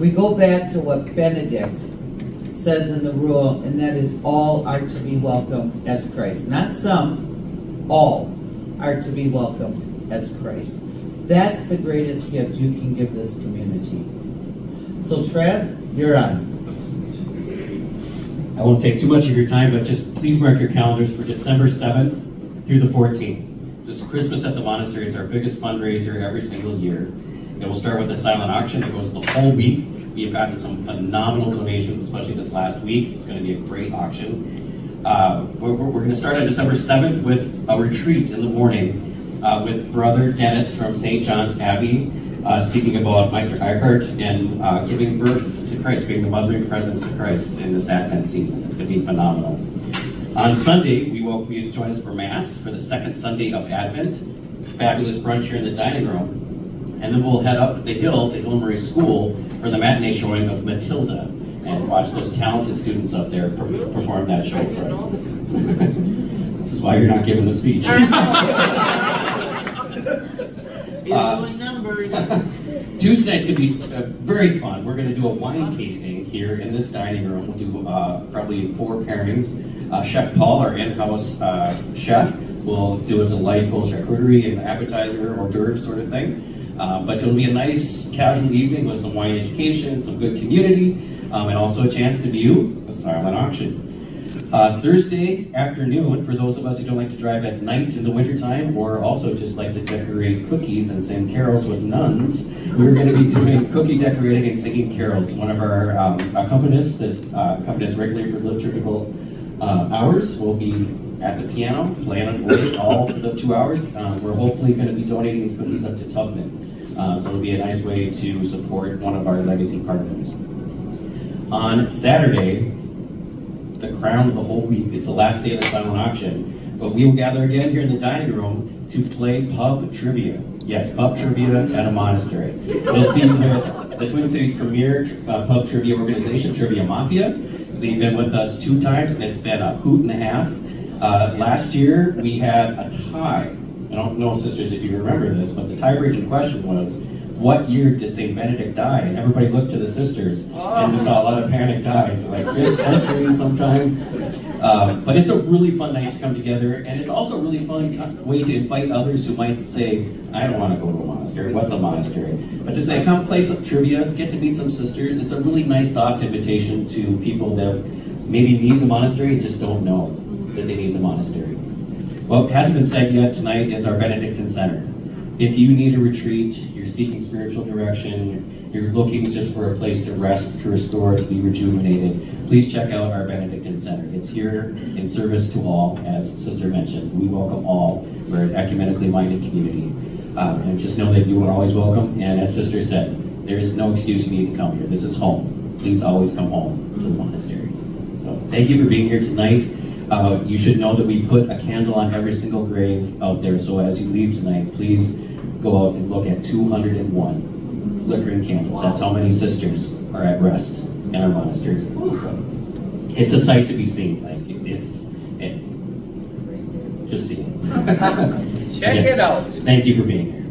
we go back to what Benedict says in the rule, and that is all are to be welcomed as Christ. Not some, all are to be welcomed as Christ. That's the greatest gift you can give this community. So Trev, you're on. I won't take too much of your time, but just please mark your calendars for December 7th through the 14th. This Christmas at the Monastery is our biggest fundraiser every single year. It will start with a silent auction. It goes the whole week. We've gotten some phenomenal donations, especially this last week. It's going to be a great auction. We're going to start on December 7th with a retreat in the morning with Brother Dennis from St. John's Abbey, speaking about Meister Eckhart and giving birth to Christ, being the mothering presence to Christ in this Advent season. It's going to be phenomenal. On Sunday, we welcome you to join us for Mass for the second Sunday of Advent. Fabulous brunch here in the dining room. And then we'll head up the hill to Hill Marie School for the matinee showing of Matilda and watch those talented students up there perform that show for us. This is why you're not giving the speech. Tuesday night's going to be very fun. We're going to do a wine tasting here in this dining room. We'll do probably 4 pairings. Chef Paul, our in-house chef, will do a delightful charcuterie and appetizer hors d'oeuvre sort of thing. But it'll be a nice casual evening with some wine education, some good community, and also a chance to view a silent auction. Thursday afternoon, for those of us who don't like to drive at night in the wintertime, or also just like to decorate cookies and sing carols with nuns, we're going to be doing cookie decorating and singing carols. One of our accompanists that accompanies regularly for liturgical hours will be at the piano, playing on wood all for the 2 hours. We're hopefully going to be donating these cookies up to Tubman. So it'll be a nice way to support one of our legacy partners. On Saturday, the crown of the whole week, it's the last day of the silent auction, but we will gather again here in the dining room to play pub trivia. Yes, pub trivia at a monastery. We'll be with the Twin Cities' premier pub trivia organization, Trivia Mafia. They've been with us 2 times, and it's been a hoot and a half. Last year, we had a tie. I don't know, sisters, if you remember this, but the tie-breaking question was, what year did St. Benedict die? And everybody looked to the sisters, and we saw a lot of panic ties, like 5th century sometime. But it's a really fun night to come together, and it's also a really fun way to invite others who might say, I don't want to go to a monastery. What's a monastery? But to say, come play some trivia, get to meet some sisters. It's a really nice, soft invitation to people that maybe need the monastery and just don't know that they need the monastery. What hasn't been said yet tonight is our Benedictine Center. If you need a retreat, you're seeking spiritual direction, you're looking just for a place to rest, to restore, to be rejuvenated, please check out our Benedictine Center. It's here in service to all, as Sister mentioned. We welcome all. We're an ecumenically minded community. And just know that you are always welcome. And as Sister said, there is no excuse you need to come here. This is home. Please always come home to the monastery. So thank you for being here tonight. You should know that we put a candle on every single grave out there, so as you leave tonight, please go out and look at 201 flickering candles. That's how many sisters are at rest in our monastery. It's a sight to be seen. Like just see it. Check it out. Thank you for being here.